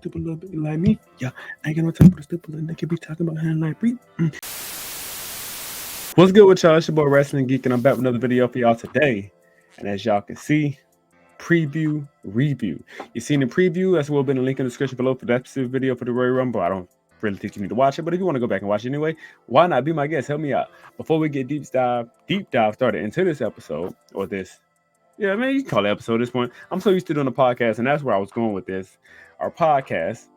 stupid little bit like me. Yeah, I ain't got no time for the stupid little nigga be talking about hand like breathe. What's good with y'all? It's your boy Wrestling Geek, and I'm back with another video for y'all today. And as y'all can see, preview review. You seen the preview? That's will be in the link in the description below for that specific video for the Royal Rumble. I don't really think you need to watch it, but if you want to go back and watch it anyway, why not? Be my guest. Help me out. Before we get deep dive started into this episode or this. Yeah, man, you can call it episode at this point. I'm so used to doing a podcast, and that's where I was going with this. Our podcast.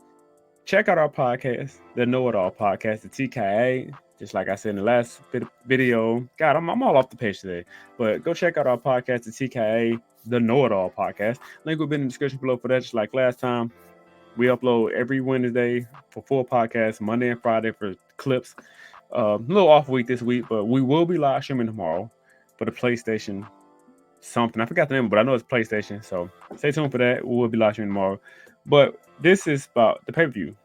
Check out our podcast, the Know It All Podcast, the TKA. Just like I said in the last video. God, I'm all off the page today. But go check out our podcast, the TKA, the Know It All Podcast. Link will be in the description below for that. Just like last time, we upload every Wednesday for full podcasts, Monday and Friday for clips. A little off week this week, but we will be live streaming tomorrow for the PlayStation something. I forgot the name, but I know it's PlayStation. So stay tuned for that. We will be live streaming tomorrow. But this is about the pay-per-view.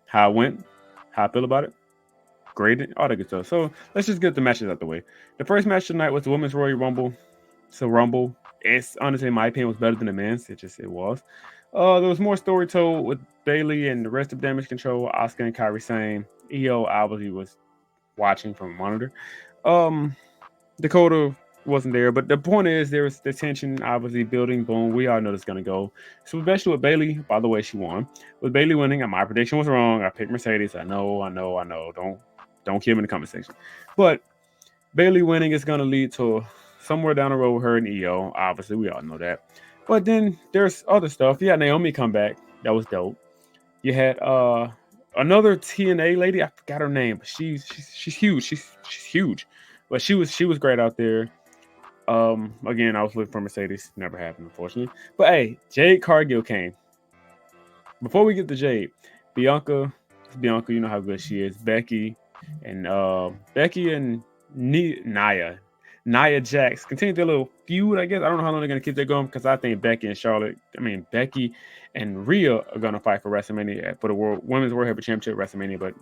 How it went, how I feel about it, graded, all that good stuff. So let's just get the matches out the way. The first match tonight was the Women's Royal Rumble. So Rumble, it's honestly, in my opinion, was better than the men's. It was. There was more story told with Bayley and the rest of Damage Control, Asuka and Kairi Sane. EO obviously was watching from a monitor. Dakota wasn't there, but the point is there was the tension obviously building. Boom, we all know this is gonna go. So especially with Bayley, by the way, she won. With Bayley winning, and my prediction was wrong. I picked Mercedes. I know. Don't kill me in the comment section. But Bayley winning is gonna lead to somewhere down the road with her and EO. Obviously, we all know that. But then there's other stuff. You had Naomi come back. That was dope. You had another TNA lady. I forgot her name, but she's huge. She's huge. But she was great out there. Again, I was looking for Mercedes. Never happened, unfortunately. But hey, Jade Cargill came. Before we get to Jade, Bianca, you know how good she is. Becky and Nia Jax continue their little feud, I guess. I don't know how long they're gonna keep that going because I think Becky and Rhea are gonna fight for WrestleMania for the Women's World Heavyweight Championship WrestleMania, but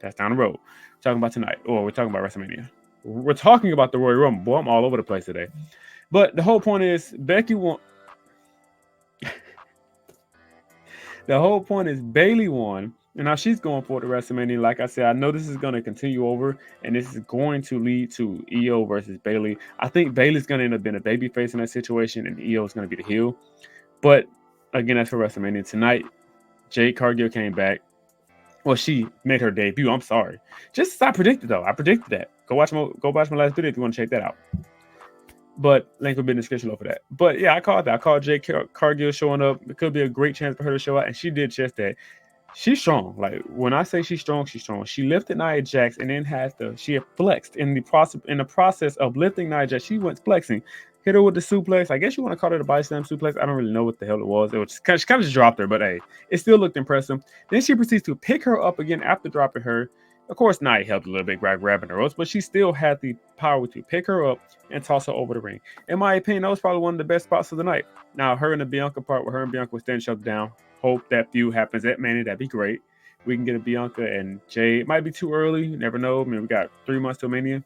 that's down the road. We're talking about tonight, or we're talking about WrestleMania. We're talking about the Royal Rumble. Boy, I'm all over the place today. But the whole point is Becky won. The whole point is Bayley won. And now she's going for the WrestleMania. Like I said, I know this is going to continue over. And this is going to lead to EO versus Bayley. I think Bayley's going to end up being a babyface in that situation. And EO is going to be the heel. But again, that's for WrestleMania. Tonight, Jade Cargill came back. Well, she made her debut. I'm sorry. Just as I predicted, though. I predicted that. Go watch my last video if you want to check that out. But link will be in the description for that. But yeah, I called that. I called Jade Cargill showing up. It could be a great chance for her to show out, and she did just that. She's strong. Like when I say she's strong, she's strong. She lifted Nia Jax and then she had flexed in the process of lifting Nia Jax. She went flexing. Hit her with the suplex. I guess you want to call it a body slam suplex. I don't really know what the hell it was. It was she kind of just dropped her, but hey, it still looked impressive. Then she proceeds to pick her up again after dropping her. Of course, Nia helped a little bit by grabbing her ropes, but she still had the power to pick her up and toss her over the ring. In my opinion, that was probably one of the best spots of the night. Now, her and the Bianca part where her and Bianca were standing shut down. Hope that feud happens at Mania. That'd be great. We can get a Bianca and Jade. It might be too early. You never know. I mean, we got 3 months till Mania.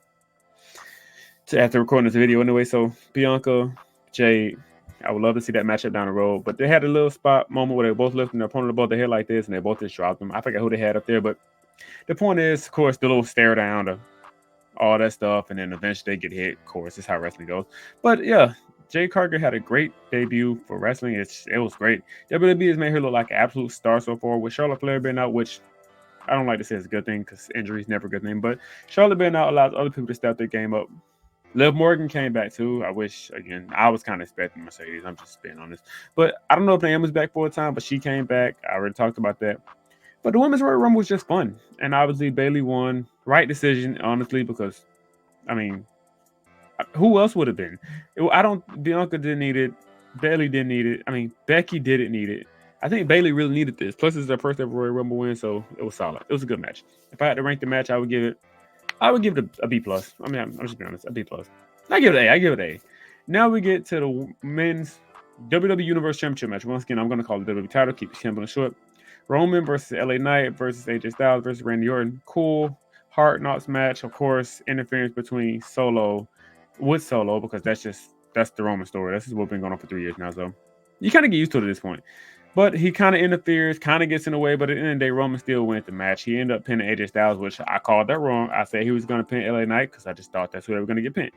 After recording this video anyway, so Bianca, Jade, I would love to see that matchup down the road. But they had a little spot moment where they both lifting their opponent above their head like this, and they both just dropped them. I forget who they had up there, but the point is, of course, the little stare down to all that stuff, and then eventually they get hit. Of course, that's how wrestling goes. But yeah, Jade Cargill had a great debut for wrestling. It was great. WWE has made her look like an absolute star so far, with Charlotte Flair being out, which I don't like to say is a good thing because injury is never a good thing. But Charlotte being out allows other people to step their game up. Liv Morgan came back too. I wish, again, I was kind of expecting Mercedes. I'm just being honest. But I don't know if Naomi's back full time, but she came back. I already talked about that. But the Women's Royal Rumble was just fun. And obviously, Bayley won. Right decision, honestly, because, I mean, who else would have been? Bianca didn't need it. Bayley didn't need it. I mean, Becky didn't need it. I think Bayley really needed this. Plus, it's their first ever Royal Rumble win, so it was solid. It was a good match. If I had to rank the match, I would give it a B+. I mean, I'm just being honest, a B+. I give it an A. Now we get to the men's WWE Universe Championship match. Once again, I'm going to call it the WWE title. Keep it simple and short. Roman versus LA Knight versus AJ Styles versus Randy Orton. Cool. Hard knocks match. Of course, interference between Solo because that's the Roman story. That's just what's been going on for 3 years now. So you kind of get used to it at this point. But he kind of interferes, kind of gets in the way. But at the end of the day, Roman still wins the match. He ended up pinning AJ Styles, which I called that wrong. I said he was going to pin LA Knight because I just thought that's who they were going to get pinned.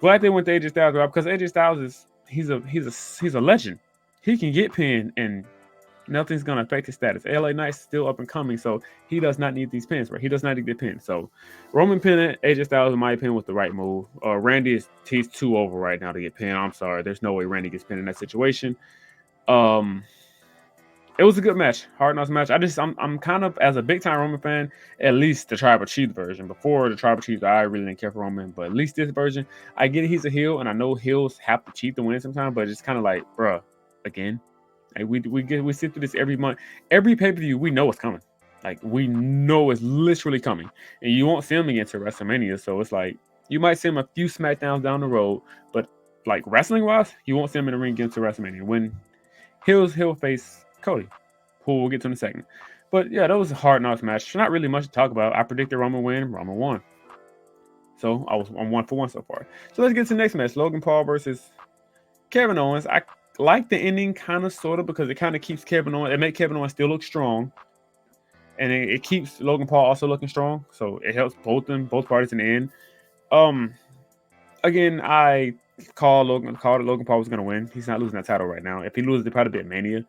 Glad they went to AJ Styles, Rob, because AJ Styles is he's a legend. He can get pinned and nothing's gonna affect his status. LA Knight's still up and coming, so he does not need these pins, right? He does not need to get pinned. So Roman pinning AJ Styles, in my opinion, was the right move. Randy is he's too over right now to get pinned. I'm sorry, there's no way Randy gets pinned in that situation. Um, it was a good match, hard knocks match. I'm kind of as a big time Roman fan, at least the Tribal Chief version. Before the Tribal Chief, I really didn't care for Roman, but at least this version, I get it, he's a heel, and I know heels have to cheat to win sometimes, but it's kind of like, bruh, again. Like we sit through this every month, every pay per view. We know it's coming. Like we know it's literally coming, and you won't see him against WrestleMania. So it's like you might see him a few SmackDowns down the road, but like wrestling wise, you won't see him in the ring against WrestleMania. When he'll face Cody, who we'll get to in a second. But yeah, that was a hard knocks match. Not really much to talk about. I predicted Roman win. Roman won. So I'm 1 for 1 so far. So let's get to the next match: Logan Paul versus Kevin Owens. I like the ending, kind of, sort of, because it kind of keeps Kevin Owens. It makes Kevin Owens still look strong, and it keeps Logan Paul also looking strong. So it helps both parties in the end. Um, again, I called Logan Paul was going to win. He's not losing that title right now. If he loses, it probably be at Mania,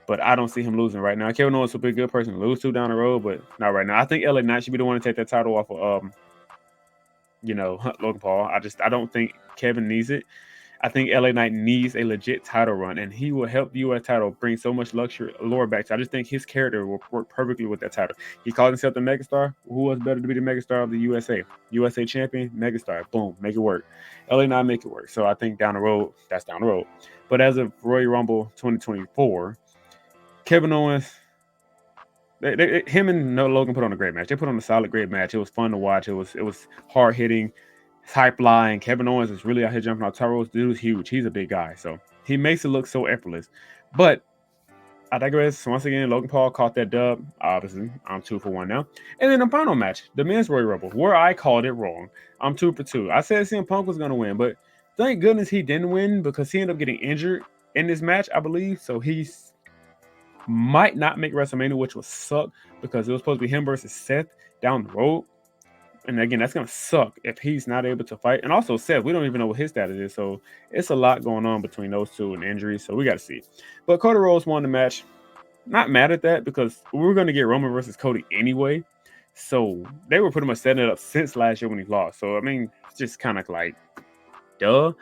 but I don't see him losing right now. Kevin Owens will be a good person to lose to down the road, but not right now. I think LA Knight should be the one to take that title off of Logan Paul. I don't think Kevin needs it. I think LA Knight needs a legit title run, and he will help the U.S. title bring so much luxury lore back. So I just think his character will work perfectly with that title. He calls himself the Megastar. Who was better to be the Megastar of the USA? USA champion, Megastar. Boom, make it work. LA Knight make it work. So I think down the road, that's down the road. But as of Royal Rumble 2024, Kevin Owens, him and Logan put on a great match. They put on a solid, great match. It was fun to watch. It was hard hitting. Hype line. Kevin Owens is really out here jumping off Tyros. Dude's huge. He's a big guy. So he makes it look so effortless. But I digress. Once again, Logan Paul caught that dub. Obviously, I'm 2 for 1 now. And then the final match, the men's Royal Rumble, where I called it wrong. I'm 2 for 2. I said CM Punk was going to win, but thank goodness he didn't win because he ended up getting injured in this match, I believe. So he might not make WrestleMania, which would suck because it was supposed to be him versus Seth down the road. And again, that's going to suck if he's not able to fight. And also, Seth, we don't even know what his status is. So it's a lot going on between those two and injuries. So we got to see. But Cody Rhodes won the match. Not mad at that because we were going to get Roman versus Cody anyway. So they were pretty much setting it up since last year when he lost. So, I mean, it's just kind of like, duh.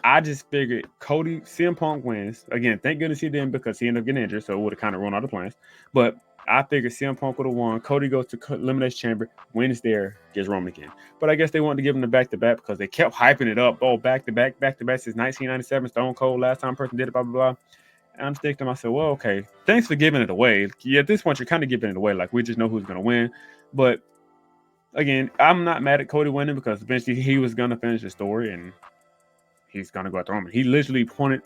I just figured CM Punk wins. Again, thank goodness he didn't because he ended up getting injured. So it would have kind of run out of plans. But I figured CM Punk would have won. Cody goes to Elimination Chamber, wins there, gets Roman again. But I guess they wanted to give him the back-to-back because they kept hyping it up. Oh, back-to-back since 1997. Stone Cold, last time person did it, blah, blah, blah. And I'm thinking to myself, well, okay, thanks for giving it away. Yeah, at this point, you're kind of giving it away. Like, we just know who's going to win. But, again, I'm not mad at Cody winning because eventually he was going to finish the story and he's going to go after Roman. He literally pointed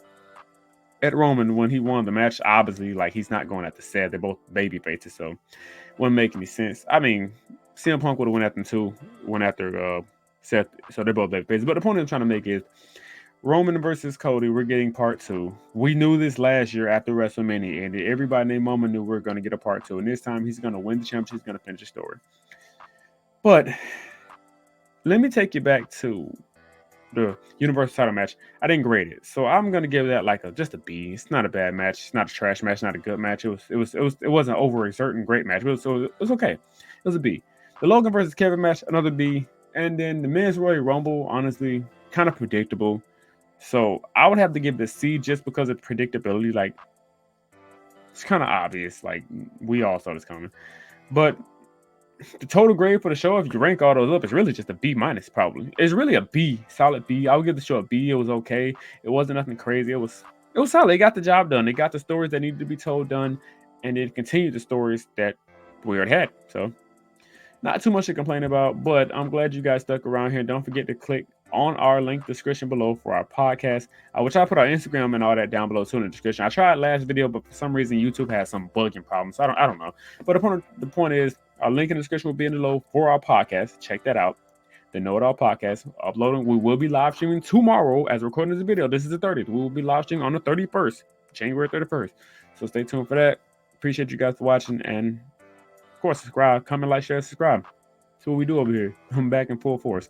at Roman when he won the match. Obviously, like, he's not going after Seth. They're both baby faces, so it wouldn't make any sense. I mean, CM Punk would have went after him too, went after Seth, so they're both baby faces. But the point I'm trying to make is Roman versus Cody. We're getting part 2. We knew this last year after WrestleMania ended. Everybody named Mama knew we are going to get a part 2, and this time he's going to win the championship. He's going to finish the story. But let me take you back to the Universal title match. I didn't grade it, so I'm gonna give that like just a B. It's not a bad match. It's not a trash match. Not a good match. It wasn't over a certain great match. It was okay. It was a B. The Logan versus Kevin match, another B. And then the men's Royal Rumble, honestly, kind of predictable. So I would have to give the C just because of predictability. Like, it's kind of obvious. Like, we all saw this coming. But the total grade for the show, if you rank all those up, it's really just a B minus. Probably it's really a B, solid B. I would give the show a B. It was okay. It wasn't nothing crazy. It was solid. They got the job done. They got the stories that needed to be told done, and it continued the stories that we already had. So not too much to complain about. But I'm glad you guys stuck around here. Don't forget to click on our link description below for our podcast, which I put our Instagram and all that down below too in the description. I tried last video, but for some reason YouTube has some bugging problems. So I don't know. But the point is, our link in the description will be in the below for our podcast. Check that out. The Know It All podcast uploading. We will be live streaming tomorrow as recording this video. This is the 30th. We will be live streaming on the 31st January 31st. So stay tuned for that. Appreciate you guys for watching, and of course, subscribe, comment, like, share, subscribe. That's what we do over here. I'm back in full force.